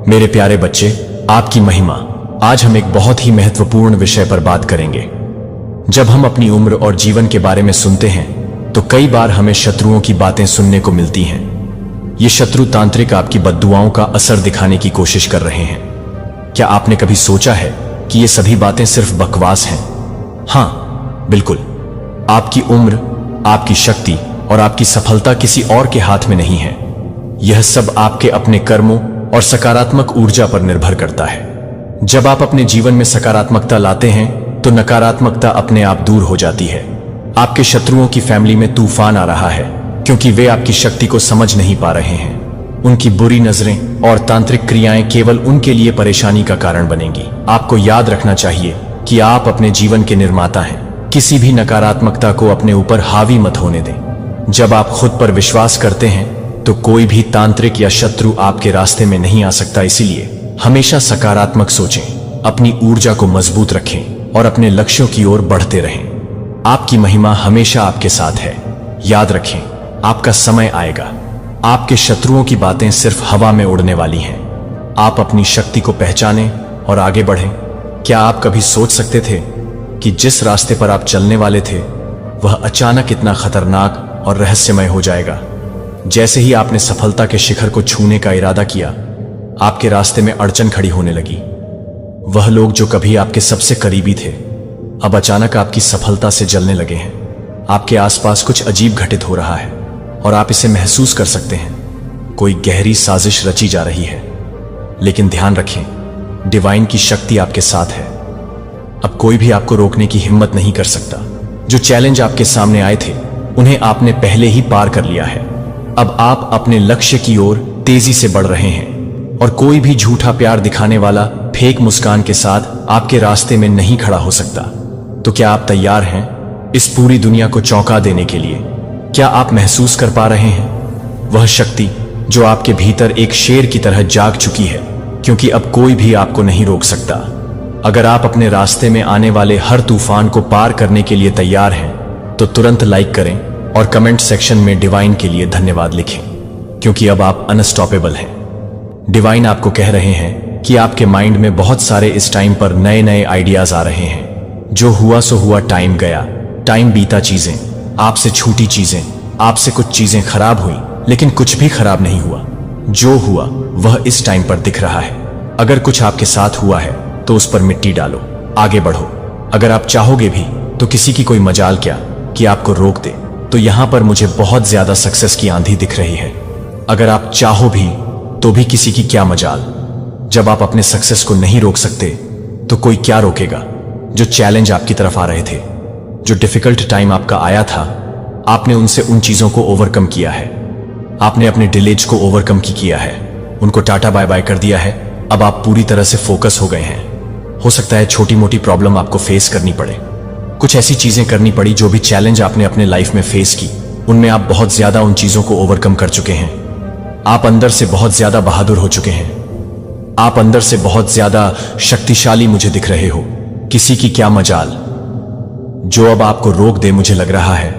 मेरे प्यारे बच्चे, आपकी महिमा। आज हम एक बहुत ही महत्वपूर्ण विषय पर बात करेंगे। जब हम अपनी उम्र और जीवन के बारे में सुनते हैं तो कई बार हमें शत्रुओं की बातें सुनने को मिलती हैं। ये शत्रु तांत्रिक आपकी बद्दुआओं का असर दिखाने की कोशिश कर रहे हैं। क्या आपने कभी सोचा है कि ये सभी बातें सिर्फ बकवास हैं? हाँ, बिल्कुल। आपकी उम्र, आपकी शक्ति और आपकी सफलता किसी और के हाथ में नहीं है। यह सब आपके अपने कर्मों और सकारात्मक ऊर्जा पर निर्भर करता है। जब आप अपने जीवन में सकारात्मकता लाते हैं तो नकारात्मकता अपने आप दूर हो जाती है। आपके शत्रुओं की फैमिली में तूफान आ रहा है क्योंकि वे आपकी शक्ति को समझ नहीं पा रहे हैं। उनकी बुरी नजरें और तांत्रिक क्रियाएं केवल उनके लिए परेशानी का कारण बनेंगी। आपको याद रखना चाहिए कि आप अपने जीवन के निर्माता हैं। किसी भी नकारात्मकता को अपने ऊपर हावी मत होने दें। जब आप खुद पर विश्वास करते हैं तो कोई भी तांत्रिक या शत्रु आपके रास्ते में नहीं आ सकता। इसीलिए हमेशा सकारात्मक सोचें, अपनी ऊर्जा को मजबूत रखें और अपने लक्ष्यों की ओर बढ़ते रहें। आपकी महिमा हमेशा आपके साथ है। याद रखें, आपका समय आएगा। आपके शत्रुओं की बातें सिर्फ हवा में उड़ने वाली हैं। आप अपनी शक्ति को पहचानें और आगे बढ़ें। क्या आप कभी सोच सकते थे कि जिस रास्ते पर आप चलने वाले थे वह अचानक इतना खतरनाक और रहस्यमय हो जाएगा? जैसे ही आपने सफलता के शिखर को छूने का इरादा किया, आपके रास्ते में अड़चन खड़ी होने लगी। वह लोग जो कभी आपके सबसे करीबी थे, अब अचानक आपकी सफलता से जलने लगे हैं। आपके आसपास कुछ अजीब घटित हो रहा है और आप इसे महसूस कर सकते हैं। कोई गहरी साजिश रची जा रही है। लेकिन ध्यान रखें, डिवाइन की शक्ति आपके साथ है। अब कोई भी आपको रोकने की हिम्मत नहीं कर सकता। जो चैलेंज आपके सामने आए थे उन्हें आपने पहले ही पार कर लिया है। अब आप अपने लक्ष्य की ओर तेजी से बढ़ रहे हैं और कोई भी झूठा प्यार दिखाने वाला फेक मुस्कान के साथ आपके रास्ते में नहीं खड़ा हो सकता। तो क्या आप तैयार हैं इस पूरी दुनिया को चौंका देने के लिए? क्या आप महसूस कर पा रहे हैं वह शक्ति जो आपके भीतर एक शेर की तरह जाग चुकी है? क्योंकि अब कोई भी आपको नहीं रोक सकता। अगर आप अपने रास्ते में आने वाले हर तूफान को पार करने के लिए तैयार हैं तो तुरंत लाइक करें और कमेंट सेक्शन में डिवाइन के लिए धन्यवाद लिखें, क्योंकि अब आप अनस्टॉपेबल हैं। डिवाइन आपको कह रहे हैं कि आपके माइंड में बहुत सारे इस टाइम पर नए नए आइडियाज आ रहे हैं। जो हुआ सो हुआ, टाइम गया, टाइम बीता, चीजें आपसे छूटी, चीजें आपसे कुछ चीजें खराब हुई, लेकिन कुछ भी खराब नहीं हुआ। जो हुआ वह इस टाइम पर दिख रहा है। अगर कुछ आपके साथ हुआ है तो उस पर मिट्टी डालो, आगे बढ़ो। अगर आप चाहोगे भी तो किसी की कोई मजाल क्या कि आपको रोक दे। तो यहां पर मुझे बहुत ज्यादा सक्सेस की आंधी दिख रही है। अगर आप चाहो भी तो भी किसी की क्या मजाल। जब आप अपने सक्सेस को नहीं रोक सकते तो कोई क्या रोकेगा? जो चैलेंज आपकी तरफ आ रहे थे, जो डिफिकल्ट टाइम आपका आया था, आपने उनसे उन चीजों को ओवरकम किया है। आपने अपने डिलेज को ओवरकम किया है, उनको टाटा बाय बाय कर दिया है। अब आप पूरी तरह से फोकस हो गए हैं। हो सकता है छोटी मोटी प्रॉब्लम आपको फेस करनी पड़े, कुछ ऐसी चीजें करनी पड़ी। जो भी चैलेंज आपने अपने लाइफ में फेस की उनमें आप बहुत ज्यादा उन चीजों को ओवरकम कर चुके हैं। आप अंदर से बहुत ज्यादा बहादुर हो चुके हैं। आप अंदर से बहुत ज्यादा शक्तिशाली मुझे दिख रहे हो। किसी की क्या मजाल जो अब आपको रोक दे। मुझे लग रहा है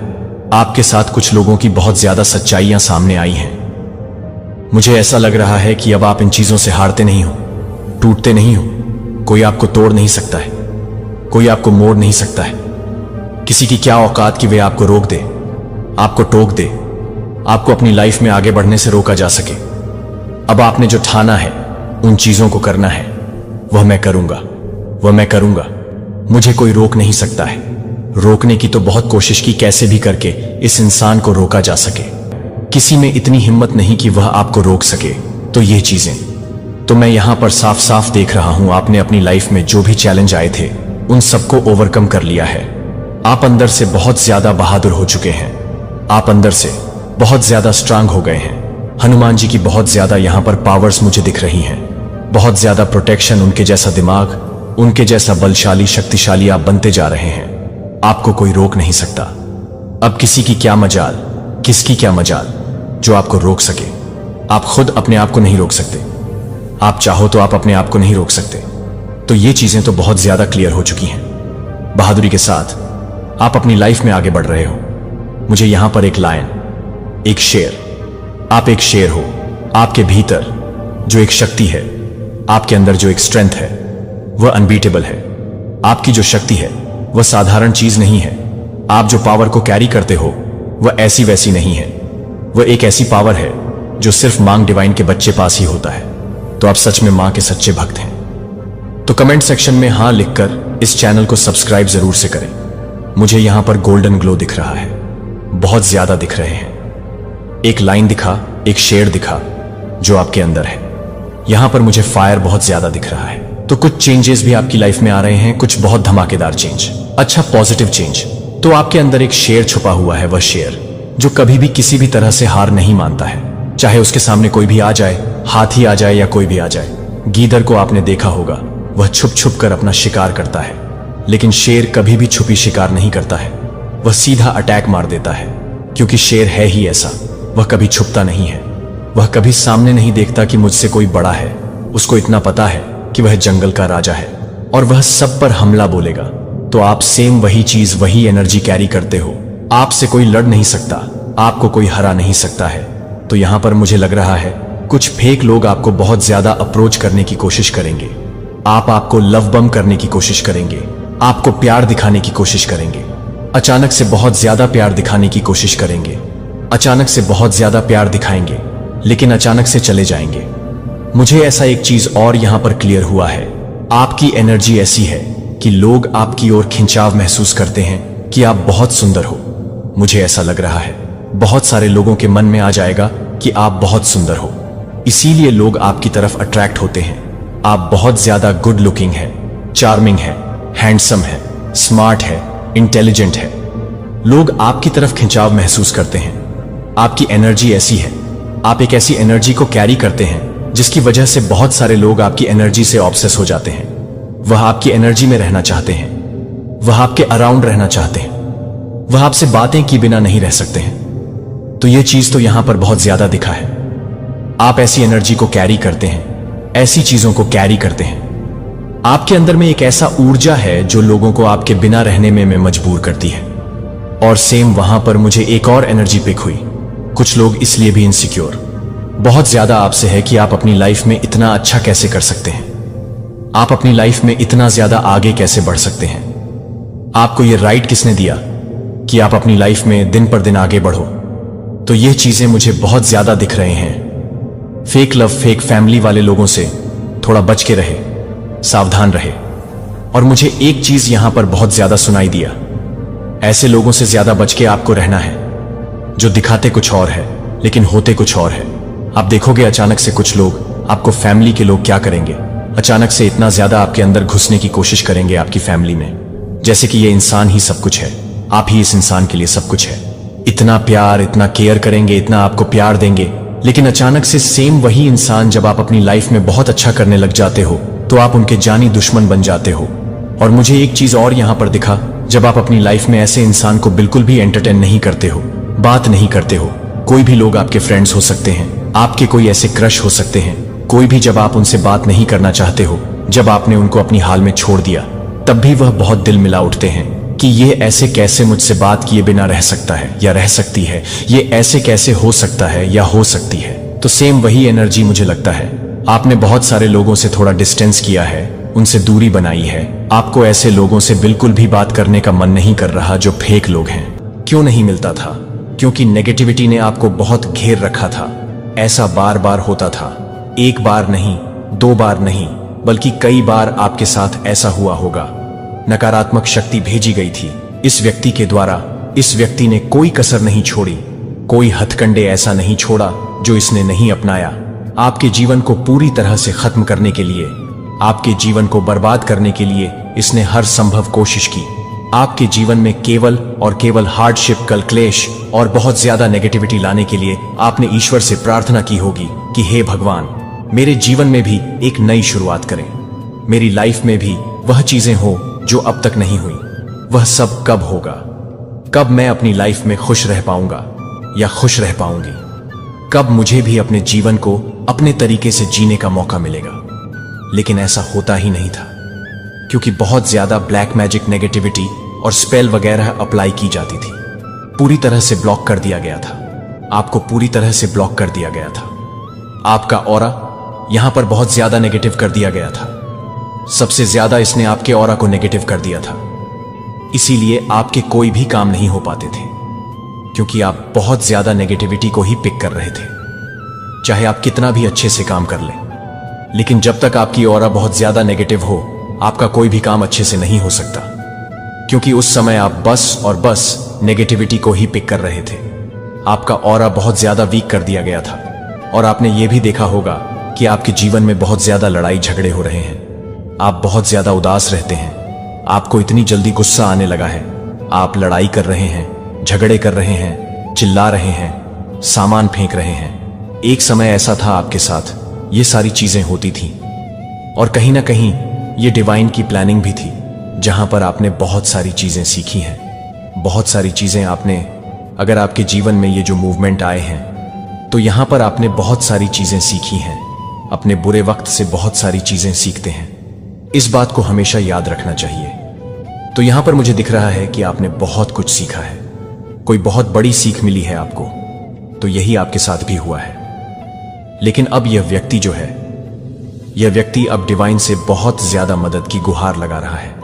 आपके साथ कुछ लोगों की बहुत ज्यादा सच्चाइयां सामने आई हैं। मुझे ऐसा लग रहा है कि अब आप इन चीजों से हारते नहीं हो, टूटते नहीं हो। कोई आपको तोड़ नहीं सकता है, कोई आपको मोड़ नहीं सकता है। किसी की क्या औकात कि वे आपको रोक दे, आपको टोक दे, आपको अपनी लाइफ में आगे बढ़ने से रोका जा सके। अब आपने जो ठाना है, उन चीजों को करना है, वह मैं करूंगा, वह मैं करूंगा। मुझे कोई रोक नहीं सकता है। रोकने की तो बहुत कोशिश की, कैसे भी करके इस इंसान को रोका जा सके। किसी में इतनी हिम्मत नहीं कि वह आपको रोक सके। तो ये चीजें तो मैं यहां पर साफ साफ देख रहा हूं। आपने अपनी लाइफ में जो भी चैलेंज आए थे उन सबको ओवरकम कर लिया है। आप अंदर से बहुत ज्यादा बहादुर हो चुके हैं। आप अंदर से बहुत ज्यादा स्ट्रांग हो गए हैं। हनुमान जी की बहुत ज्यादा यहां पर पावर्स मुझे दिख रही हैं। बहुत ज्यादा प्रोटेक्शन, उनके जैसा दिमाग, उनके जैसा बलशाली, शक्तिशाली आप बनते जा रहे हैं। आपको कोई रोक नहीं सकता। अब किसी की क्या मजाल, किसकी क्या मजाल जो आपको रोक सके। आप खुद अपने आप को नहीं रोक सकते। आप चाहो तो आप अपने आप को नहीं रोक सकते। तो ये चीजें तो बहुत ज्यादा क्लियर हो चुकी हैं। बहादुरी के साथ आप अपनी लाइफ में आगे बढ़ रहे हो। मुझे यहां पर एक लायन, एक शेर, आप एक शेर हो। आपके भीतर जो एक शक्ति है आपके अंदर जो एक स्ट्रेंथ है वह अनबीटेबल है। आपकी जो शक्ति है वह साधारण चीज नहीं है। आप जो पावर को कैरी करते हो वह ऐसी वैसी नहीं है। वह एक ऐसी पावर है जो सिर्फ मांग डिवाइन के बच्चे पास ही होता है। तो आप सच में मां के सच्चे भक्त हैं। तो कमेंट सेक्शन में हां लिखकर इस चैनल को सब्सक्राइब जरूर से करें। मुझे यहां पर गोल्डन ग्लो दिख रहा है, बहुत ज्यादा दिख रहे हैं। एक लाइन दिखा, एक शेर दिखा जो आपके अंदर है। यहां पर मुझे फायर बहुत ज्यादा दिख रहा है। तो कुछ चेंजेस भी आपकी लाइफ में आ रहे हैं, कुछ बहुत धमाकेदार चेंज, अच्छा पॉजिटिव चेंज। तो आपके अंदर एक शेर छुपा हुआ है, वह शेर जो कभी भी किसी भी तरह से हार नहीं मानता है। चाहे उसके सामने कोई भी आ जाए, हाथी आ जाए या कोई भी आ जाए। गीदड़ को आपने देखा होगा, वह छुप छुप कर अपना शिकार करता है, लेकिन शेर कभी भी छुपी शिकार नहीं करता है। वह सीधा अटैक मार देता है, क्योंकि शेर है ही ऐसा। वह कभी छुपता नहीं है, वह कभी सामने नहीं देखता कि मुझसे कोई बड़ा है। उसको इतना पता है कि वह जंगल का राजा है और वह सब पर हमला बोलेगा। तो आप सेम वही चीज, वही एनर्जी कैरी करते हो। आपसे कोई लड़ नहीं सकता, आपको कोई हरा नहीं सकता है। तो यहां पर मुझे लग रहा है कुछ फेक लोग आपको बहुत ज्यादा अप्रोच करने की कोशिश करेंगे। आपको लव बम करने की कोशिश करेंगे, आपको प्यार दिखाने की कोशिश करेंगे, अचानक से बहुत ज्यादा प्यार दिखाने की कोशिश करेंगे, अचानक से बहुत ज्यादा प्यार दिखाएंगे, लेकिन अचानक से चले जाएंगे। मुझे ऐसा एक चीज और यहां पर क्लियर हुआ है, आपकी एनर्जी ऐसी है कि लोग आपकी ओर खिंचाव महसूस करते हैं कि आप बहुत सुंदर हो। मुझे ऐसा लग रहा है बहुत सारे लोगों के मन में आ जाएगा कि आप बहुत सुंदर हो, इसीलिए लोग आपकी तरफ अट्रैक्ट होते हैं। आप बहुत ज्यादा गुड लुकिंग है, चार्मिंग है, हैंडसम है, स्मार्ट है, इंटेलिजेंट है। लोग आपकी तरफ खिंचाव महसूस करते हैं। आपकी एनर्जी ऐसी है, आप एक ऐसी एनर्जी को कैरी करते हैं जिसकी वजह से बहुत सारे लोग आपकी एनर्जी से ऑब्सेस हो जाते हैं। वह आपकी एनर्जी में रहना चाहते हैं, वह आपके अराउंड रहना चाहते हैं, वह आपसे बातें किए बिना नहीं रह सकते हैं। तो यह चीज तो यहां पर बहुत ज्यादा दिखा है। आप ऐसी एनर्जी को कैरी करते हैं, ऐसी चीजों को कैरी करते हैं। आपके अंदर में एक ऐसा ऊर्जा है जो लोगों को आपके बिना रहने में मजबूर करती है। और सेम वहां पर मुझे एक और एनर्जी पिक हुई। कुछ लोग इसलिए भी इनसिक्योर बहुत ज्यादा आपसे है कि आप अपनी लाइफ में इतना अच्छा कैसे कर सकते हैं, आप अपनी लाइफ में इतना ज्यादा आगे कैसे बढ़ सकते हैं। आपको यह राइट किसने दिया कि आप अपनी लाइफ में दिन पर दिन आगे बढ़ो। तो ये चीजें मुझे बहुत ज्यादा दिख रहे हैं। फेक लव, फेक फैमिली वाले लोगों से थोड़ा बच के रहे, सावधान रहे। और मुझे एक चीज यहां पर बहुत ज्यादा सुनाई दिया, ऐसे लोगों से ज्यादा बच के आपको रहना है जो दिखाते कुछ और है लेकिन होते कुछ और है। आप देखोगे अचानक से कुछ लोग, आपको फैमिली के लोग क्या करेंगे, अचानक से इतना ज्यादा आपके अंदर घुसने की कोशिश करेंगे आपकी फैमिली में, जैसे कि ये इंसान ही सब कुछ है, आप ही इस इंसान के लिए सब कुछ है। इतना प्यार, इतना केयर करेंगे, इतना आपको प्यार देंगे, लेकिन अचानक से सेम वही इंसान जब आप अपनी लाइफ में बहुत अच्छा करने लग जाते हो तो आप उनके जानी दुश्मन बन जाते हो। और मुझे एक चीज और यहां पर दिखा, जब आप अपनी लाइफ में ऐसे इंसान को बिल्कुल भी एंटरटेन नहीं करते हो, बात नहीं करते हो, कोई भी लोग आपके फ्रेंड्स हो सकते हैं, आपके कोई ऐसे क्रश हो सकते हैं, कोई भी जब आप उनसे बात नहीं करना चाहते हो, जब आपने उनको अपनी हाल में छोड़ दिया, तब भी वह बहुत दिल मिला उठते हैं कि ये ऐसे कैसे मुझसे बात किए बिना रह सकता है या रह सकती है, ये ऐसे कैसे हो सकता है या हो सकती है। तो सेम वही एनर्जी मुझे लगता है आपने बहुत सारे लोगों से थोड़ा डिस्टेंस किया है, उनसे दूरी बनाई है। आपको ऐसे लोगों से बिल्कुल भी बात करने का मन नहीं कर रहा जो फेक लोग हैं। क्यों नहीं मिलता था? क्योंकि नेगेटिविटी ने आपको बहुत घेर रखा था। ऐसा बार बार होता था, एक बार नहीं, दो बार नहीं, बल्कि कई बार आपके साथ ऐसा हुआ होगा। नकारात्मक शक्ति भेजी गई थी इस व्यक्ति के द्वारा। इस व्यक्ति ने कोई कसर नहीं छोड़ी, कोई हथकंडे ऐसा नहीं छोड़ा जो इसने नहीं अपनाया। आपके जीवन को पूरी तरह से खत्म करने के लिए, आपके जीवन को बर्बाद करने के लिए इसने हर संभव कोशिश की। आपके जीवन में केवल और केवल हार्डशिप, कल क्लेश और बहुत ज्यादा नेगेटिविटी लाने के लिए आपने ईश्वर से प्रार्थना की होगी कि हे भगवान, मेरे जीवन में भी एक नई शुरुआत करें, मेरी लाइफ में भी वह चीजें हो जो अब तक नहीं हुई। वह सब कब होगा? कब मैं अपनी लाइफ में खुश रह पाऊंगा या खुश रह पाऊंगी? कब मुझे भी अपने जीवन को अपने तरीके से जीने का मौका मिलेगा? लेकिन ऐसा होता ही नहीं था, क्योंकि बहुत ज्यादा ब्लैक मैजिक, नेगेटिविटी और स्पेल वगैरह अप्लाई की जाती थी। पूरी तरह से ब्लॉक कर दिया गया था, आपको पूरी तरह से ब्लॉक कर दिया गया था। आपका ऑरा यहां पर बहुत ज्यादा नेगेटिव कर दिया गया था। सबसे ज्यादा इसने आपके ऑरा को नेगेटिव कर दिया था। इसीलिए आपके कोई भी काम नहीं हो पाते थे, क्योंकि आप बहुत ज्यादा नेगेटिविटी को ही पिक कर रहे थे। चाहे आप कितना भी अच्छे से काम कर लें, लेकिन जब तक आपकी ऑरा बहुत ज्यादा नेगेटिव हो, आपका कोई भी काम अच्छे से नहीं हो सकता, क्योंकि उस समय आप बस और बस नेगेटिविटी को ही पिक कर रहे थे। आपका ऑरा बहुत ज्यादा वीक कर दिया गया था। और आपने ये भी देखा होगा कि आपके जीवन में बहुत ज्यादा लड़ाई झगड़े हो रहे हैं। आप बहुत ज्यादा उदास रहते हैं। आपको इतनी जल्दी गुस्सा आने लगा है। आप लड़ाई कर रहे हैं, झगड़े कर रहे हैं, चिल्ला रहे हैं, सामान फेंक रहे हैं। एक समय ऐसा था आपके साथ ये सारी चीजें होती थीं, और कहीं ना कहीं ये डिवाइन की प्लानिंग भी थी, जहां पर आपने बहुत सारी चीजें सीखी हैं। बहुत सारी चीजें आपने, अगर आपके जीवन में ये जो मूवमेंट आए हैं, तो यहां पर आपने बहुत सारी चीजें सीखी हैं। अपने बुरे वक्त से बहुत सारी चीजें सीखते हैं। इस बात को हमेशा याद रखना चाहिए। तो यहां पर मुझे दिख रहा है कि आपने बहुत कुछ सीखा है, कोई बहुत बड़ी सीख मिली है आपको। तो यही आपके साथ भी हुआ है। लेकिन अब यह व्यक्ति जो है, यह व्यक्ति अब डिवाइन से बहुत ज्यादा मदद की गुहार लगा रहा है,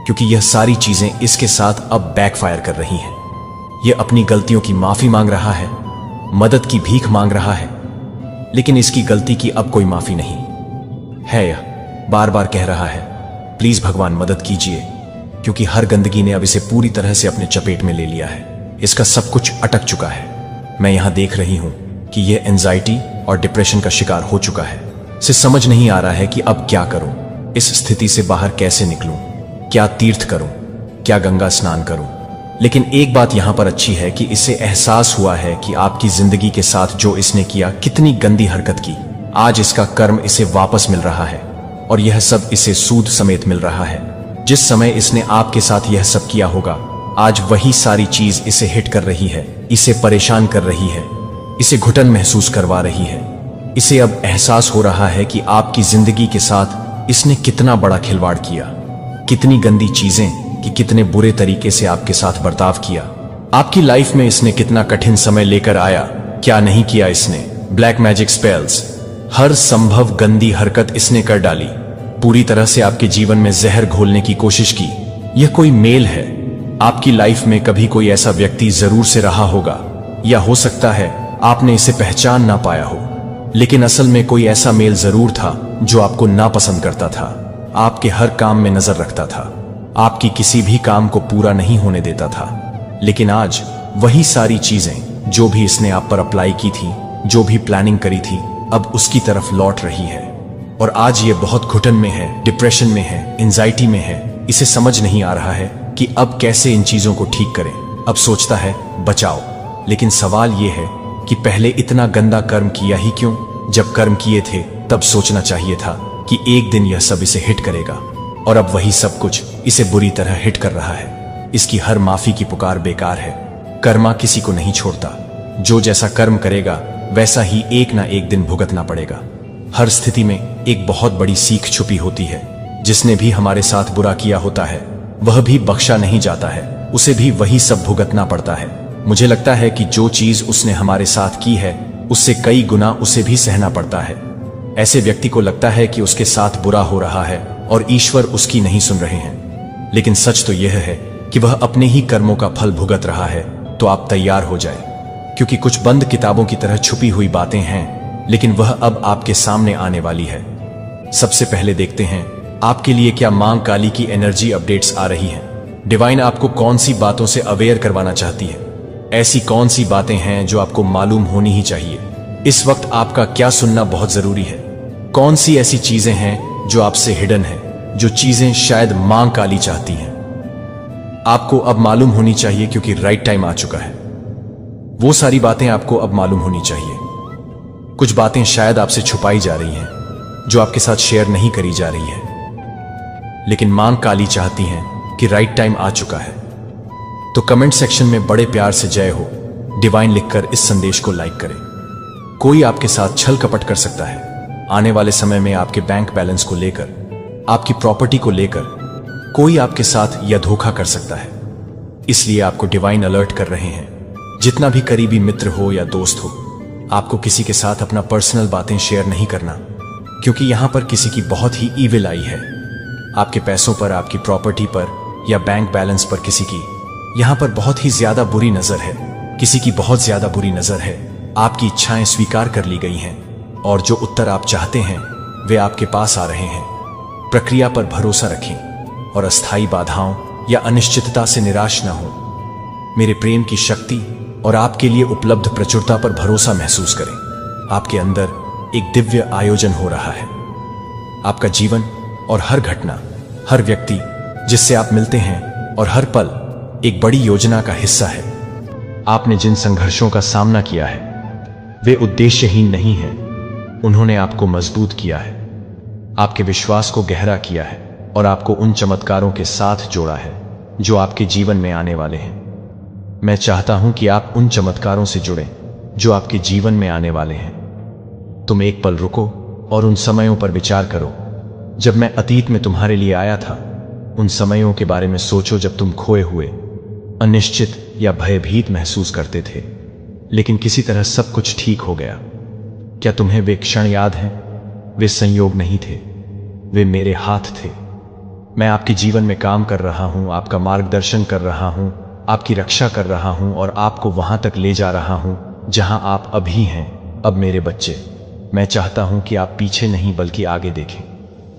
क्योंकि यह सारी चीजें इसके साथ अब बैकफायर कर रही हैं। यह अपनी गलतियों की माफी मांग रहा है, मदद की भीख मांग रहा है, लेकिन इसकी गलती की अब कोई माफी नहीं है। यह बार बार कह रहा है, प्लीज भगवान मदद कीजिए, क्योंकि हर गंदगी ने अब इसे पूरी तरह से अपने चपेट में ले लिया है। इसका सब कुछ अटक चुका है। मैं यहां देख रही हूं कि यह एंजाइटी और डिप्रेशन का शिकार हो चुका है। इसे समझ नहीं आ रहा है कि अब क्या करूं, इस स्थिति से बाहर कैसे निकलूं, क्या तीर्थ करूं, क्या गंगा स्नान करूं। लेकिन एक बात यहां पर अच्छी है कि इसे एहसास हुआ है कि आपकी जिंदगी के साथ जो इसने किया, कितनी गंदी हरकत की, आज इसका कर्म इसे वापस मिल रहा है, और यह सब इसे सूद समेत मिल रहा है। जिस समय इसने आपके साथ यह सब किया होगा, आज वही सारी चीज इसे हिट कर रही है, इसे परेशान कर रही है, इसे घुटन महसूस करवा रही है। इसे अब एहसास हो रहा है कि आपकी जिंदगी के साथ इसने कितना बड़ा खिलवाड़ किया, कितनी गंदी चीजें, कि कितने बुरे तरीके से आपके साथ बर्ताव किया। आपकी लाइफ में इसने कितना कठिन समय लेकर आया, क्या नहीं किया इसने। ब्लैक मैजिक स्पेल्स, हर संभव गंदी हरकत इसने कर डाली। पूरी तरह से आपके जीवन में जहर घोलने की कोशिश की। यह कोई मेल है। आपकी लाइफ में कभी कोई ऐसा व्यक्ति जरूर से रहा होगा, या हो सकता है आपने इसे पहचान ना पाया हो, लेकिन असल में कोई ऐसा मेल जरूर था जो आपको नापसंद करता था, आपके हर काम में नजर रखता था, आपकी किसी भी काम को पूरा नहीं होने देता था। लेकिन आज वही सारी चीजें जो भी इसने आप पर अप्लाई की थी, जो भी प्लानिंग करी थी, अब उसकी तरफ लौट रही है। और आज ये बहुत घुटन में है, डिप्रेशन में है, एंजाइटी में है। इसे समझ नहीं आ रहा है कि अब कैसे इन चीजों को ठीक करें। अब सोचता है बचाओ, लेकिन सवाल ये है कि पहले इतना गंदा कर्म किया ही क्यों। जब कर्म किए थे तब सोचना चाहिए था कि एक दिन यह सब इसे हिट करेगा, और अब वही सब कुछ इसे बुरी तरह हिट कर रहा है। इसकी हर माफी की पुकार बेकार है। कर्मा किसी को नहीं छोड़ता। जो जैसा कर्म करेगा वैसा ही एक ना एक दिन भुगतना पड़ेगा। हर स्थिति में एक बहुत बड़ी सीख छुपी होती है। जिसने भी हमारे साथ बुरा किया होता है वह भी बख्शा नहीं जाता है, उसे भी वही सब भुगतना पड़ता है। मुझे लगता है कि जो चीज उसने हमारे साथ की है उससे कई गुना उसे भी सहना पड़ता है। ऐसे व्यक्ति को लगता है कि उसके साथ बुरा हो रहा है और ईश्वर उसकी नहीं सुन रहे हैं, लेकिन सच तो यह है कि वह अपने ही कर्मों का फल भुगत रहा है। तो आप तैयार हो जाए, क्योंकि कुछ बंद किताबों की तरह छुपी हुई बातें हैं, लेकिन वह अब आपके सामने आने वाली है। सबसे पहले देखते हैं आपके लिए क्या मां काली की एनर्जी अपडेट्स आ रही हैं। डिवाइन आपको कौन सी बातों से अवेयर करवाना चाहती है। ऐसी कौन सी बातें हैं जो आपको मालूम होनी ही चाहिए। इस वक्त आपका क्या सुनना बहुत जरूरी है। कौन सी ऐसी चीजें हैं जो आपसे हिडन है, जो चीजें शायद मां काली चाहती हैं। आपको अब मालूम होनी चाहिए, क्योंकि राइट टाइम आ चुका है। वो सारी बातें आपको अब मालूम होनी चाहिए। कुछ बातें शायद आपसे छुपाई जा रही हैं, जो आपके साथ शेयर नहीं करी जा रही है, लेकिन मां काली चाहती हैं कि राइट टाइम आ चुका है। तो कमेंट सेक्शन में बड़े प्यार से जय हो डिवाइन लिखकर इस संदेश को लाइक करें। कोई आपके साथ छल कपट कर सकता है। आने वाले समय में आपके बैंक बैलेंस को लेकर, आपकी प्रॉपर्टी को लेकर कोई आपके साथ यह धोखा कर सकता है। इसलिए आपको डिवाइन अलर्ट कर रहे हैं। जितना भी करीबी मित्र हो या दोस्त हो, आपको किसी के साथ अपना पर्सनल बातें शेयर नहीं करना। क्योंकि यहां पर किसी की बहुत ही ईविल आई है। आपके पैसों पर, आपकी प्रॉपर्टी पर या बैंक बैलेंस पर किसी की यहां पर बहुत ही ज्यादा बुरी नजर है। किसी की बहुत ज्यादा बुरी नजर है। आपकी इच्छाएं स्वीकार कर ली गई हैं और जो उत्तर आप चाहते हैं वे आपके पास आ रहे हैं। प्रक्रिया पर भरोसा रखें और अस्थायी बाधाओं या अनिश्चितता से निराश न हो। मेरे प्रेम की शक्ति और आपके लिए उपलब्ध प्रचुरता पर भरोसा महसूस करें। आपके अंदर एक दिव्य आयोजन हो रहा है। आपका जीवन और हर घटना, हर व्यक्ति जिससे आप मिलते हैं और हर पल एक बड़ी योजना का हिस्सा है। आपने जिन संघर्षों का सामना किया है वे उद्देश्यहीन नहीं हैं। उन्होंने आपको मजबूत किया है, आपके विश्वास को गहरा किया है और आपको उन चमत्कारों के साथ जोड़ा है जो आपके जीवन में आने वाले हैं। मैं चाहता हूं कि आप उन चमत्कारों से जुड़ें जो आपके जीवन में आने वाले हैं। तुम एक पल रुको और उन समयों पर विचार करो जब मैं अतीत में तुम्हारे लिए आया था। उन समयों के बारे में सोचो जब तुम खोए हुए, अनिश्चित या भयभीत महसूस करते थे, लेकिन किसी तरह सब कुछ ठीक हो गया। क्या तुम्हें वे क्षण याद हैं? वे संयोग नहीं थे, वे मेरे हाथ थे। मैं आपके जीवन में काम कर रहा हूं, आपका मार्गदर्शन कर रहा हूं, आपकी रक्षा कर रहा हूं और आपको वहां तक ले जा रहा हूं जहां आप अभी हैं। अब मेरे बच्चे, मैं चाहता हूं कि आप पीछे नहीं बल्कि आगे देखें।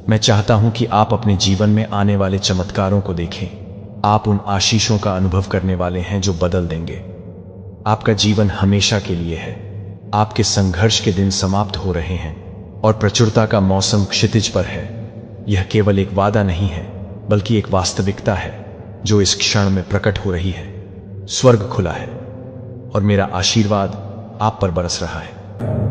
मैं चाहता हूं कि आप अपने जीवन में आने वाले चमत्कारों को देखें। आप उन आशीषों का अनुभव करने वाले हैं जो बदल देंगे। आपका जीवन हमेशा के लिए है। आपके संघर्ष के दिन समाप्त हो रहे हैं और प्रचुरता का मौसम क्षितिज पर है। यह केवल एक वादा नहीं है बल्कि एक वास्तविकता है जो इस क्षण में प्रकट हो रही है। स्वर्ग खुला है और मेरा आशीर्वाद आप पर बरस रहा है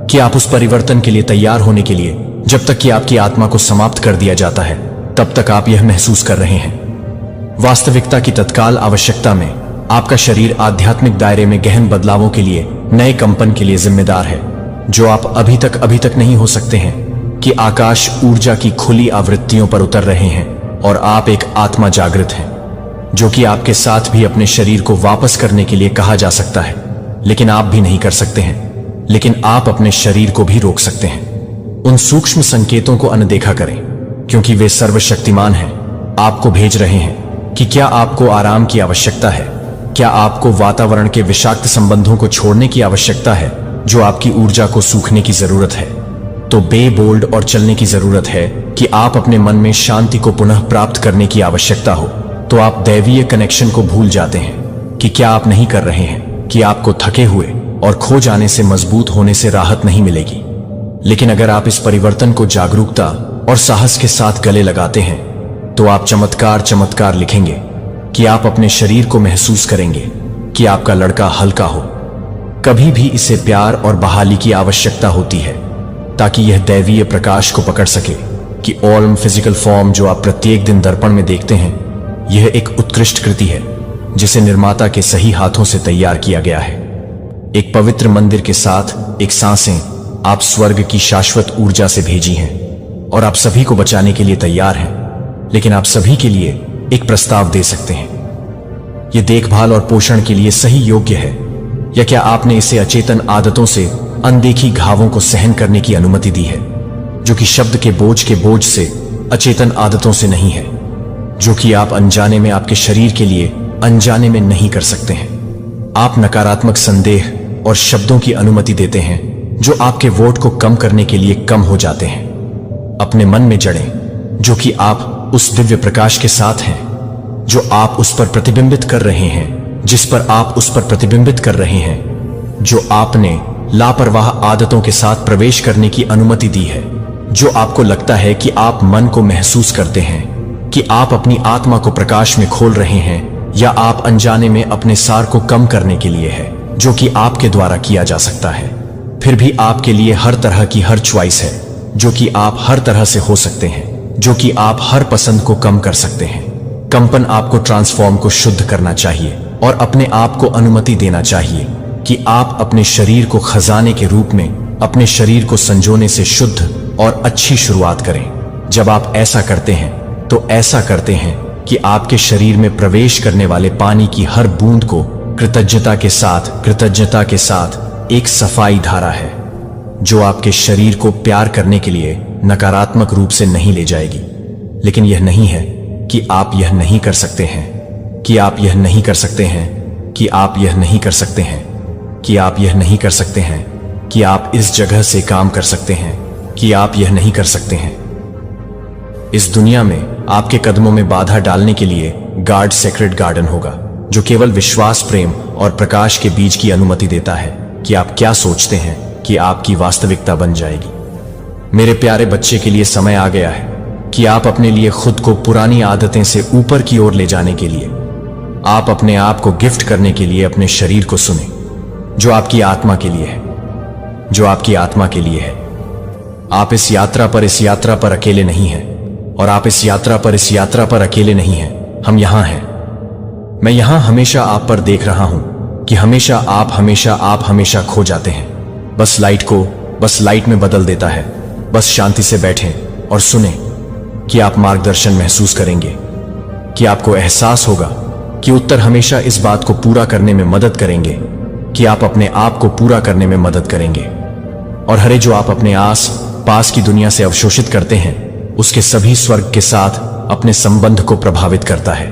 कि आप उस परिवर्तन के लिए तैयार होने के लिए, जब तक कि आपकी आत्मा को समाप्त कर दिया जाता है तब तक आप यह महसूस कर रहे हैं। वास्तविकता की तत्काल आवश्यकता में आपका शरीर आध्यात्मिक दायरे में गहन बदलावों के लिए, नए कंपन के लिए जिम्मेदार है जो आप अभी तक नहीं हो सकते हैं। कि आकाश ऊर्जा की खुली आवृत्तियों पर उतर रहे हैं और आप एक आत्मा जागृत हैं जो कि आपके साथ भी अपने शरीर को वापस करने के लिए कहा जा सकता है, लेकिन आप भी नहीं कर सकते हैं। लेकिन आप अपने शरीर को भी रोक सकते हैं। उन सूक्ष्म संकेतों को अनदेखा करें क्योंकि वे सर्वशक्तिमान हैं। आपको भेज रहे हैं कि क्या आपको आराम की आवश्यकता है, क्या आपको वातावरण के विषाक्त संबंधों को छोड़ने की आवश्यकता है जो आपकी ऊर्जा को सूखने की जरूरत है, तो बे बोल्ड और चलने की जरूरत है कि आप अपने मन में शांति को पुनः प्राप्त करने की आवश्यकता हो, तो आप दैवीय कनेक्शन को भूल जाते हैं। कि क्या आप नहीं कर रहे हैं कि आपको थके हुए और खो जाने से मजबूत होने से राहत नहीं मिलेगी, लेकिन अगर आप इस परिवर्तन को जागरूकता और साहस के साथ गले लगाते हैं तो आप चमत्कार लिखेंगे कि आप अपने शरीर को महसूस करेंगे कि आपका लड़का हल्का हो। कभी भी इसे प्यार और बहाली की आवश्यकता होती है ताकि यह दैवीय प्रकाश को पकड़ सके कि ओल्म फिजिकल फॉर्म जो आप प्रत्येक दिन दर्पण में देखते हैं, यह एक उत्कृष्ट कृति है जिसे निर्माता के सही हाथों से तैयार किया गया है। एक पवित्र मंदिर के साथ एक सांसें आप स्वर्ग की शाश्वत ऊर्जा से भेजी हैं और आप सभी को बचाने के लिए तैयार हैं, लेकिन आप सभी के लिए एक प्रस्ताव दे सकते हैं। यह देखभाल और पोषण के लिए सही योग्य है, या क्या आपने इसे अचेतन आदतों से अनदेखी घावों को सहन करने की अनुमति दी है, जो कि शब्द के बोझ से अचेतन आदतों से नहीं है, जो कि आप अनजाने में आपके शरीर के लिए अनजाने में नहीं कर सकते हैं। आप नकारात्मक संदेह और शब्दों की अनुमति देते हैं जो आपके वोट को कम करने के लिए कम हो जाते हैं। अपने मन में जड़ें जो कि आप उस दिव्य प्रकाश के साथ हैं जो आप उस पर प्रतिबिंबित कर रहे हैं, जिस पर आप उस पर प्रतिबिंबित कर रहे हैं, जो आपने लापरवाह आदतों के साथ प्रवेश करने की अनुमति दी है, जो आपको लगता है कि आप मन को महसूस करते हैं कि आप अपनी आत्मा को प्रकाश में खोल रहे हैं, या आप अनजाने में अपने सार को कम करने के लिए है, जो कि आपके द्वारा किया जा सकता है। फिर भी आपके लिए हर तरह की हर च्वाइस है, जो कि आप हर तरह से हो सकते हैं, जो कि आप हर पसंद को कम कर सकते हैं। कंपन आपको ट्रांसफॉर्म को शुद्ध करना चाहिए और अपने आप को अनुमति देना चाहिए कि आप अपने शरीर को खजाने के रूप में अपने शरीर को संजोने से शुद्ध और अच्छी शुरुआत करें। जब आप ऐसा करते हैं तो ऐसा करते हैं कि आपके शरीर में प्रवेश करने वाले पानी की हर बूंद को कृतज्ञता के साथ एक सफाई धारा है। जो आपके शरीर को प्यार करने के लिए नकारात्मक रूप से नहीं ले जाएगी। लेकिन यह नहीं है कि आप यह नहीं कर सकते हैं, कि आप यह नहीं कर सकते हैं, कि आप यह नहीं कर सकते हैं, कि आप यह नहीं कर सकते हैं, कि आप इस जगह से काम कर सकते हैं, कि आप यह नहीं कर सकते हैं। इस दुनिया में आपके कदमों में बाधा डालने के लिए गार्ड सेक्रेट गार्डन होगा, जो केवल विश्वास, प्रेम और प्रकाश के बीज की अनुमति देता है कि आप क्या सोचते हैं कि आपकी वास्तविकता बन जाएगी। मेरे प्यारे बच्चे के लिए समय आ गया है कि आप अपने लिए खुद को पुरानी आदतें से ऊपर की ओर ले जाने के लिए, आप अपने आप को गिफ्ट करने के लिए अपने शरीर को सुने, जो आपकी आत्मा के लिए है, जो आपकी आत्मा के लिए है। आप इस यात्रा पर अकेले नहीं हैं, और आप इस यात्रा पर अकेले नहीं हैं। हम यहां हैं। मैं यहां हमेशा आप पर देख रहा हूं कि आप हमेशा खो जाते हैं। बस लाइट में बदल देता है। बस शांति से बैठें और सुने कि आप मार्गदर्शन महसूस करेंगे, कि आपको एहसास होगा कि उत्तर हमेशा इस बात को पूरा करने में मदद करेंगे कि आप अपने आप को पूरा करने में मदद करेंगे। और हरे जो आप अपने आस पास की दुनिया से अवशोषित करते हैं, उसके सभी स्वर्ग के साथ अपने संबंध को प्रभावित करता है।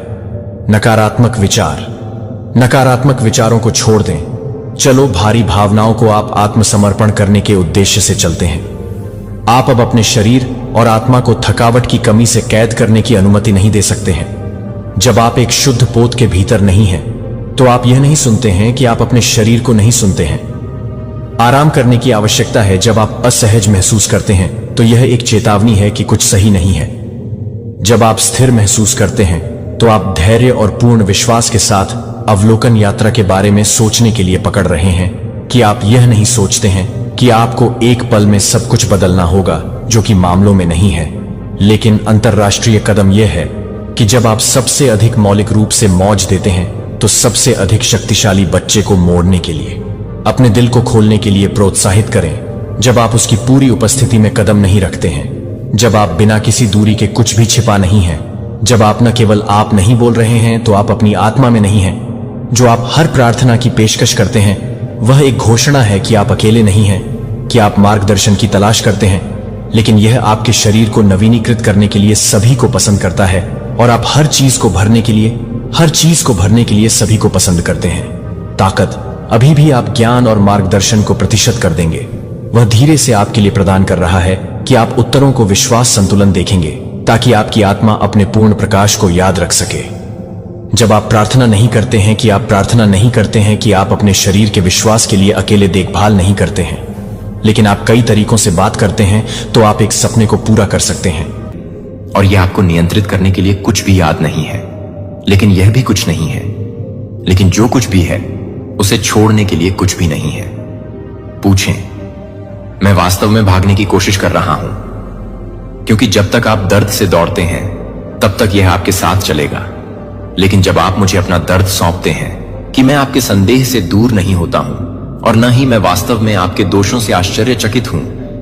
नकारात्मक विचारों को छोड़ दें। चलो भारी भावनाओं को आप आत्मसमर्पण करने के उद्देश्य से चलते हैं। आप अब अपने शरीर और आत्मा को थकावट की कमी से कैद करने की अनुमति नहीं दे सकते हैं। जब आप एक शुद्ध पोत के भीतर नहीं हैं, तो आप यह नहीं सुनते हैं कि आप अपने शरीर को नहीं सुनते हैं। आराम करने की आवश्यकता है। जब आप असहज महसूस करते हैं, तो यह एक चेतावनी है कि कुछ सही नहीं है। जब आप स्थिर महसूस करते हैं, तो आप धैर्य और पूर्ण विश्वास के साथ अवलोकन यात्रा के बारे में सोचने के लिए पकड़ रहे हैं कि आप यह नहीं सोचते हैं कि आपको एक पल में सब कुछ बदलना होगा, जो कि मामलों में नहीं है। लेकिन अंतर्राष्ट्रीय कदम यह है कि जब आप सबसे अधिक मौलिक रूप से मौज देते हैं, तो सबसे अधिक शक्तिशाली बच्चे को मोड़ने के लिए, अपने दिल को खोलने के लिए प्रोत्साहित करें। जब आप उसकी पूरी उपस्थिति में कदम नहीं रखते हैं, जब आप बिना किसी दूरी के कुछ भी छिपा नहीं हैं, जब आप न केवल आप नहीं बोल रहे हैं, तो आप अपनी आत्मा में नहीं हैं। जो आप हर प्रार्थना की पेशकश करते हैं, वह एक घोषणा है कि आप अकेले नहीं हैं, कि आप मार्गदर्शन की तलाश करते हैं। लेकिन यह आपके शरीर को नवीनीकृत करने के लिए सभी को पसंद करता है, और आप हर चीज को भरने के लिए सभी को पसंद करते हैं। ताकत अभी भी आप ज्ञान और मार्गदर्शन को प्रतिशत कर देंगे। वह धीरे से आपके लिए प्रदान कर रहा है कि आप उत्तरों को विश्वास संतुलन देखेंगे, ताकि आपकी आत्मा अपने पूर्ण प्रकाश को याद रख सके। जब आप प्रार्थना नहीं करते हैं कि आप अपने शरीर के विश्वास के लिए अकेले देखभाल नहीं करते हैं, लेकिन आप कई तरीकों से बात करते हैं, तो आप एक सपने को पूरा कर सकते हैं। और यह आपको नियंत्रित करने के लिए कुछ भी याद नहीं है, लेकिन यह भी कुछ नहीं है। लेकिन जो कुछ भी है, उसे छोड़ने के लिए कुछ भी नहीं है। पूछें, मैं वास्तव में भागने की कोशिश कर रहा हूं? क्योंकि जब तक आप दर्द से दौड़ते हैं, तब तक यह आपके साथ चलेगा। लेकिन जब आप मुझे अपना दर्द सौंपते हैं कि मैं आपके संदेह से दूर नहीं होता हूं, और न ही मैं वास्तव में आपके दोषों से आश्चर्यचकित हूं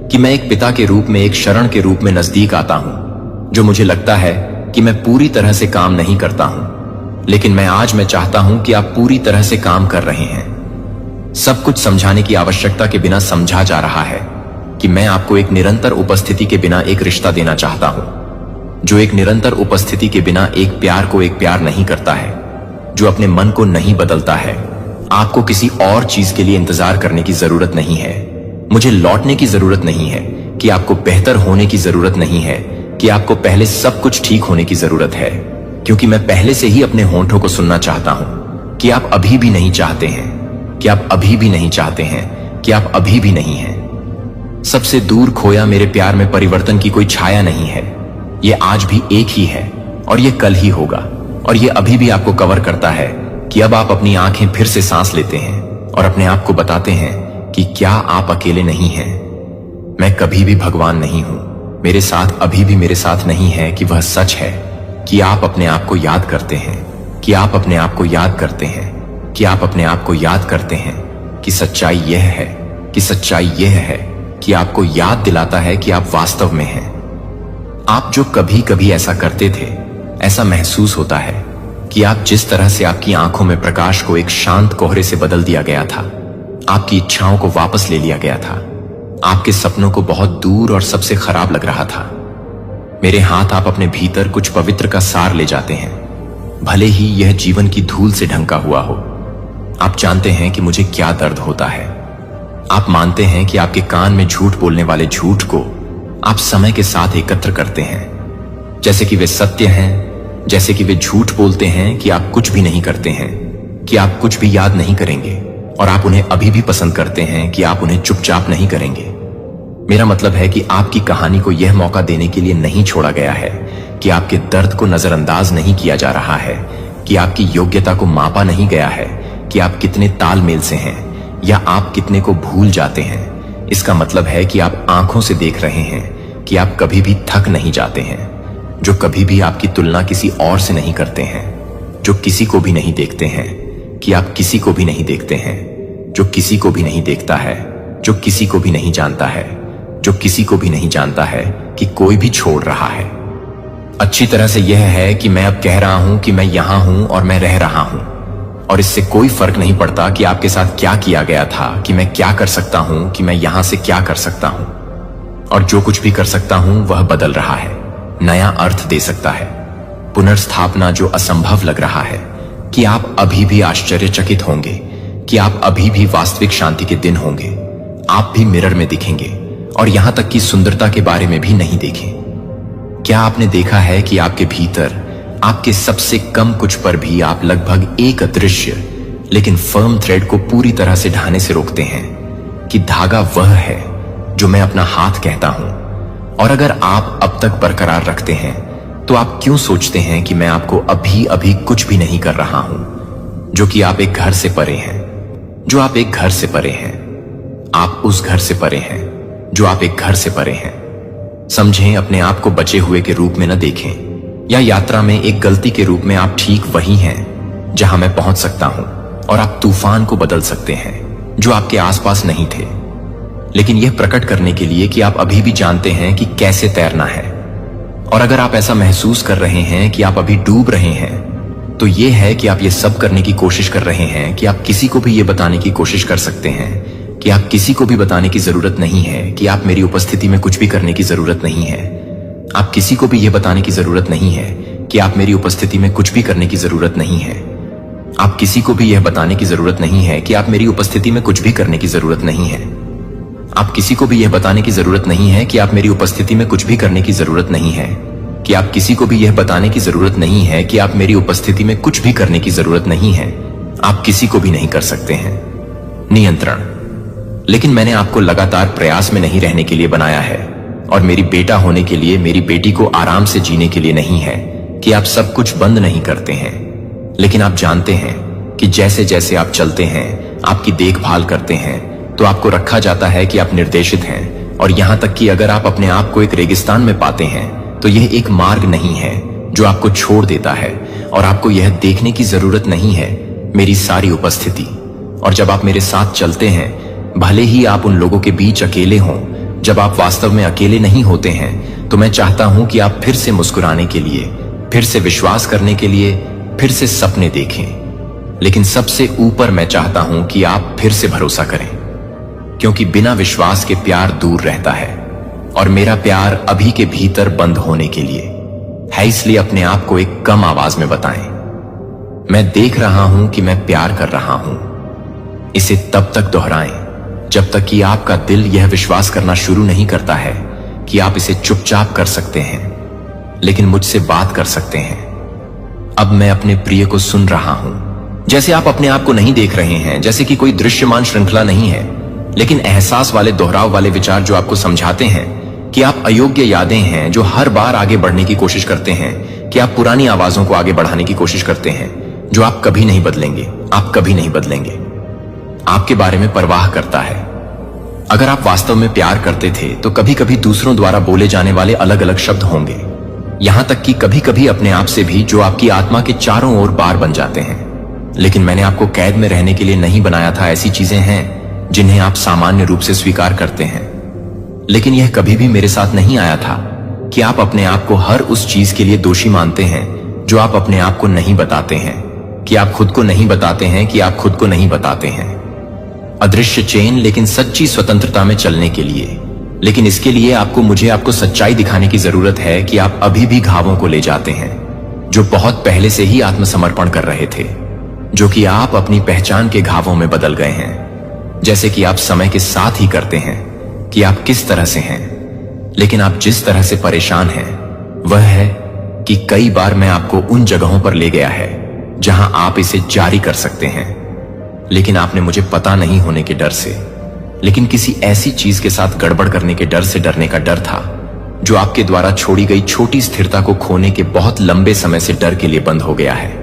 कि मैं एक पिता के रूप में, एक शरण के रूप में नजदीक आता हूं, जो मुझे लगता है कि मैं पूरी तरह से काम नहीं करता हूं, लेकिन मैं चाहता हूं कि आप पूरी तरह से काम कर रहे हैं। सब कुछ समझाने की आवश्यकता के बिना समझा जा रहा है कि मैं आपको एक निरंतर उपस्थिति के बिना एक रिश्ता देना चाहता हूं, जो एक निरंतर उपस्थिति के बिना एक प्यार को एक प्यार नहीं करता है, जो अपने मन को नहीं बदलता है। आपको किसी और चीज के लिए इंतजार करने की जरूरत नहीं है। मुझे लौटने की जरूरत नहीं है, कि आपको बेहतर होने की जरूरत नहीं है, कि आपको पहले सब कुछ ठीक होने की जरूरत है, क्योंकि मैं पहले से ही अपने होंठों को सुनना चाहता हूं कि आप अभी भी नहीं चाहते हैं, कि आप अभी भी नहीं चाहते हैं, कि आप अभी भी नहीं हैं। सबसे दूर खोया मेरे प्यार में परिवर्तन की कोई छाया नहीं है। ये आज भी एक ही है, और ये कल ही होगा, और ये अभी भी आपको कवर करता है कि अब आप अपनी आंखें फिर से सांस लेते हैं और अपने आप को बताते हैं कि क्या आप अकेले नहीं हैं। मैं कभी भी भगवान नहीं हूं, मेरे साथ अभी भी मेरे साथ नहीं है, कि वह सच है कि आप अपने आप को याद करते हैं, कि आप अपने आप को याद करते हैं, कि आप अपने आप को याद करते हैं, कि सच्चाई यह है, कि सच्चाई यह है कि आपको याद दिलाता है कि आप वास्तव में हैं। आप जो कभी कभी ऐसा करते थे, ऐसा महसूस होता है कि आप जिस तरह से आपकी आंखों में प्रकाश को एक शांत कोहरे से बदल दिया गया था, आपकी इच्छाओं को वापस ले लिया गया था, आपके सपनों को बहुत दूर और सबसे खराब लग रहा था। मेरे हाथ आप अपने भीतर कुछ पवित्र का सार ले जाते हैं, भले ही यह जीवन की धूल से ढंका हुआ हो। आप जानते हैं कि मुझे क्या दर्द होता है। आप मानते हैं कि आपके कान में झूठ बोलने वाले झूठ को आप समय के साथ एकत्र करते हैं, जैसे कि वे सत्य हैं, जैसे कि वे झूठ बोलते हैं कि आप कुछ भी नहीं करते हैं, कि आप कुछ भी याद नहीं करेंगे, और आप उन्हें अभी भी पसंद करते हैं कि आप उन्हें चुपचाप नहीं करेंगे। मेरा मतलब है कि आपकी कहानी को यह मौका देने के लिए नहीं छोड़ा गया है कि आपके दर्द को नजरअंदाज नहीं किया जा रहा है, कि आपकी योग्यता को मापा नहीं गया है, कि आप कितने तालमेल से हैं या आप कितने को भूल जाते हैं। इसका मतलब है कि आप आंखों से देख रहे हैं कि आप कभी भी थक नहीं जाते हैं, जो कभी भी आपकी तुलना किसी और से नहीं करते हैं, जो किसी को भी नहीं देखते हैं कि आप किसी को भी नहीं देखते हैं, जो किसी को भी नहीं देखता है, जो किसी को भी नहीं जानता है, जो किसी को भी नहीं जानता है कि कोई भी छोड़ रहा है। अच्छी तरह से यह है कि मैं अब कह रहा हूं कि मैं यहां हूं और मैं रह रहा हूं, और इससे कोई फर्क नहीं पड़ता कि आपके साथ क्या किया गया था, कि मैं क्या कर सकता हूं, कि मैं यहां से क्या कर सकता हूं, और जो कुछ भी कर सकता हूं वह बदल रहा है, नया अर्थ दे सकता है, पुनर्स्थापना जो असंभव लग रहा है, कि आप अभी भी आश्चर्यचकित होंगे, कि आप अभी भी वास्तविक शांति के दिन होंगे, आप भी मिरर में दिखेंगे, और यहां तक कि सुंदरता के बारे में भी नहीं देखें। क्या आपने देखा है कि आपके भीतर आपके सबसे कम कुछ पर भी आप लगभग एक अदृश्य लेकिन फर्म थ्रेड को पूरी तरह से ढाने से रोकते हैं, कि धागा वह है जो मैं अपना हाथ कहता हूं, और अगर आप अब तक बरकरार रखते हैं तो आप क्यों सोचते हैं कि मैं आपको अभी अभी कुछ भी नहीं कर रहा हूं, जो कि आप एक घर से परे हैं, जो आप एक घर से परे हैं, आप उस घर से परे हैं जो आप एक घर से परे हैं। समझें, अपने आप को बचे हुए के रूप में न देखें, या यात्रा में एक गलती के रूप में आप ठीक वही हैं जहां मैं पहुंच सकता हूं, और आप तूफान को बदल सकते हैं जो आपके आसपास नहीं थे, लेकिन यह प्रकट करने के लिए कि आप अभी भी जानते हैं कि कैसे तैरना है। और अगर आप ऐसा महसूस कर रहे हैं कि आप अभी डूब रहे हैं, तो यह है कि आप ये सब करने की कोशिश कर रहे हैं कि आप किसी को भी ये बताने की कोशिश कर सकते हैं कि आप किसी को भी बताने की जरूरत नहीं है कि आप मेरी उपस्थिति में कुछ भी करने की जरूरत नहीं है। आप किसी को भी यह बताने की जरूरत नहीं है कि आप मेरी उपस्थिति में कुछ भी करने की जरूरत नहीं है। आप किसी को भी यह बताने की जरूरत नहीं है कि आप मेरी उपस्थिति में कुछ भी करने की जरूरत नहीं है। आप किसी को भी यह बताने की जरूरत नहीं है कि आप मेरी उपस्थिति में कुछ भी करने की जरूरत नहीं है, कि आप किसी को भी यह बताने की जरूरत नहीं है कि आप मेरी उपस्थिति में कुछ भी करने की जरूरत नहीं है। आप किसी को भी नहीं कर सकते हैं। नियंत्रण। लेकिन मैंने आपको लगातार प्रयास में नहीं रहने के लिए बनाया है, और मेरी बेटा होने के लिए, मेरी बेटी को आराम से जीने के लिए नहीं है कि आप सब कुछ बंद नहीं करते हैं। लेकिन आप जानते हैं कि जैसे जैसे आप चलते हैं, आपकी देखभाल करते हैं, तो आपको रखा जाता है कि आप निर्देशित हैं, और यहां तक कि अगर आप अपने आप को एक रेगिस्तान में पाते हैं तो यह एक मार्ग नहीं है जो आपको छोड़ देता है, और आपको यह देखने की जरूरत नहीं है मेरी सारी उपस्थिति। और जब आप मेरे साथ चलते हैं, भले ही आप उन लोगों के बीच अकेले हों, जब आप वास्तव में अकेले नहीं होते हैं, तो मैं चाहता हूं कि आप फिर से मुस्कुराने के लिए, फिर से विश्वास करने के लिए, फिर से सपने देखें। लेकिन सबसे ऊपर मैं चाहता हूं कि आप फिर से भरोसा करें, क्योंकि बिना विश्वास के प्यार दूर रहता है, और मेरा प्यार अभी के भीतर बंद होने के लिए है। इसलिए अपने आप को एक कम आवाज में बताएं, मैं देख रहा हूं कि मैं प्यार कर रहा हूं। इसे तब तक दोहराएं जब तक कि आपका दिल यह विश्वास करना शुरू नहीं करता है कि आप इसे चुपचाप कर सकते हैं, लेकिन मुझसे बात कर सकते हैं। अब मैं अपने प्रिय को सुन रहा हूं, जैसे आप अपने आप को नहीं देख रहे हैं, जैसे कि कोई दृश्यमान श्रृंखला नहीं है, लेकिन एहसास वाले दोहराव वाले विचार जो आपको समझाते हैं कि आप अयोग्य यादें हैं, जो हर बार आगे बढ़ने की कोशिश करते हैं, कि आप पुरानी आवाजों को आगे बढ़ाने की कोशिश करते हैं, जो आप कभी नहीं बदलेंगे, आप कभी नहीं बदलेंगे। आपके बारे में परवाह करता है। अगर आप वास्तव में प्यार करते थे तो कभी कभी दूसरों द्वारा बोले जाने वाले अलग अलग शब्द होंगे, यहां तक कि कभी कभी अपने आप से भी, जो आपकी आत्मा के चारों ओर बार बन जाते हैं। लेकिन मैंने आपको कैद में रहने के लिए नहीं बनाया था। ऐसी चीजें हैं जिन्हें आप सामान्य रूप से स्वीकार करते हैं, लेकिन यह कभी भी मेरे साथ नहीं आया था कि आप अपने आप को हर उस चीज के लिए दोषी मानते हैं जो आप अपने आप को नहीं बताते हैं, कि आप खुद को नहीं बताते हैं, कि आप खुद को नहीं बताते हैं। अदृश्य चेन, लेकिन सच्ची स्वतंत्रता में चलने के लिए। लेकिन इसके लिए आपको सच्चाई दिखाने की जरूरत है कि आप अभी भी घावों को ले जाते हैं जो बहुत पहले से ही आत्मसमर्पण कर रहे थे, जो कि आप अपनी पहचान के घावों में बदल गए हैं, जैसे कि आप समय के साथ ही करते हैं कि आप किस तरह से हैं। लेकिन आप जिस तरह से परेशान हैं वह है कि कई बार मैं आपको उन जगहों पर ले गया है जहां आप इसे जारी कर सकते हैं, लेकिन आपने मुझे पता नहीं होने के डर से, लेकिन किसी ऐसी चीज के साथ गड़बड़ करने के डर से डरने का डर था जो आपके द्वारा छोड़ी गई छोटी स्थिरता को खोने के बहुत लंबे समय से डर के लिए बंद हो गया है।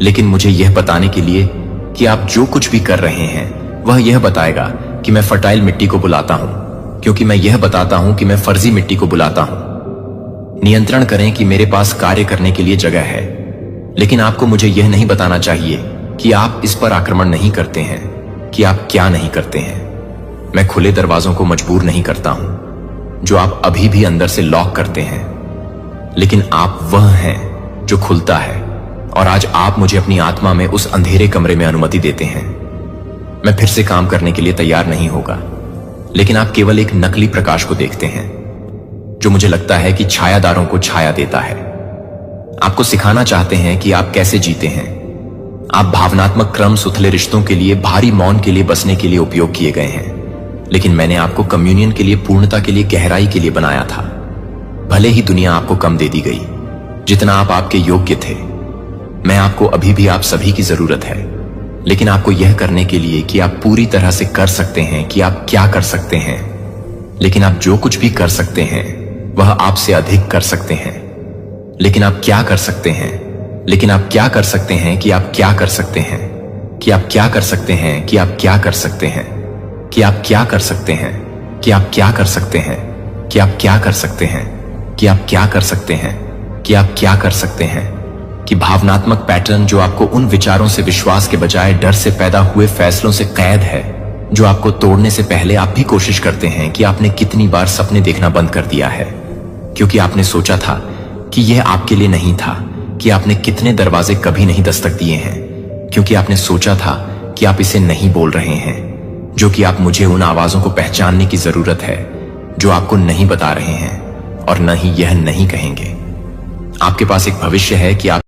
लेकिन मुझे यह बताने के लिए कि आप जो कुछ भी कर रहे हैं वह यह बताएगा कि मैं फर्टाइल मिट्टी को बुलाता हूं, क्योंकि मैं यह बताता हूं कि मैं फर्जी मिट्टी को बुलाता हूं। नियंत्रण करें कि मेरे पास कार्य करने के लिए जगह है, लेकिन आपको मुझे यह नहीं बताना चाहिए कि आप इस पर आक्रमण नहीं करते हैं, कि आप क्या नहीं करते हैं। मैं खुले दरवाजों को मजबूर नहीं करता हूं जो आप अभी भी अंदर से लॉक करते हैं, लेकिन आप वह हैं जो खुलता है। और आज आप मुझे अपनी आत्मा में उस अंधेरे कमरे में अनुमति देते हैं। मैं फिर से काम करने के लिए तैयार नहीं होगा, लेकिन आप केवल एक नकली प्रकाश को देखते हैं जो मुझे लगता है कि छायादारों को छाया देता है। आपको सिखाना चाहते हैं कि आप कैसे जीते हैं। आप भावनात्मक क्रम सुथले रिश्तों के लिए, भारी मौन के लिए बसने के लिए उपयोग किए गए हैं, लेकिन मैंने आपको कम्युनियन के लिए, पूर्णता के लिए, गहराई के लिए बनाया था। भले ही दुनिया आपको कम दे दी गई जितना आप आपके योग्य थे। मैं आपको अभी भी आप सभी की जरूरत है, लेकिन आपको यह करने के लिए कि आप पूरी तरह से कर सकते हैं कि आप क्या कर सकते हैं। लेकिन आप जो कुछ भी कर सकते हैं वह आपसे अधिक कर सकते हैं। लेकिन आप क्या कर सकते हैं, लेकिन आप क्या कर सकते हैं कि आप क्या कर सकते हैं, कि आप क्या कर सकते हैं, कि आप क्या कर सकते हैं, कि आप क्या कर सकते हैं, कि आप क्या कर सकते हैं, कि आप क्या कर सकते हैं, कि आप क्या कर सकते हैं, कि आप क्या कर सकते हैं। कि भावनात्मक पैटर्न जो आपको उन विचारों से विश्वास के बजाय डर से पैदा हुए फैसलों से कैद है, जो आपको तोड़ने से पहले आप भी कोशिश करते हैं कि आपने कितनी बार सपने देखना बंद कर दिया है क्योंकि आपने सोचा था कि यह आपके लिए नहीं था, कि आपने कितने दरवाजे कभी नहीं दस्तक दिए हैं क्योंकि आपने सोचा था कि आप इसे नहीं बोल रहे हैं, जो कि आप मुझे उन आवाजों को पहचानने की जरूरत है जो आपको नहीं बता रहे हैं और न ही यह नहीं कहेंगे। आपके पास एक भविष्य है कि आप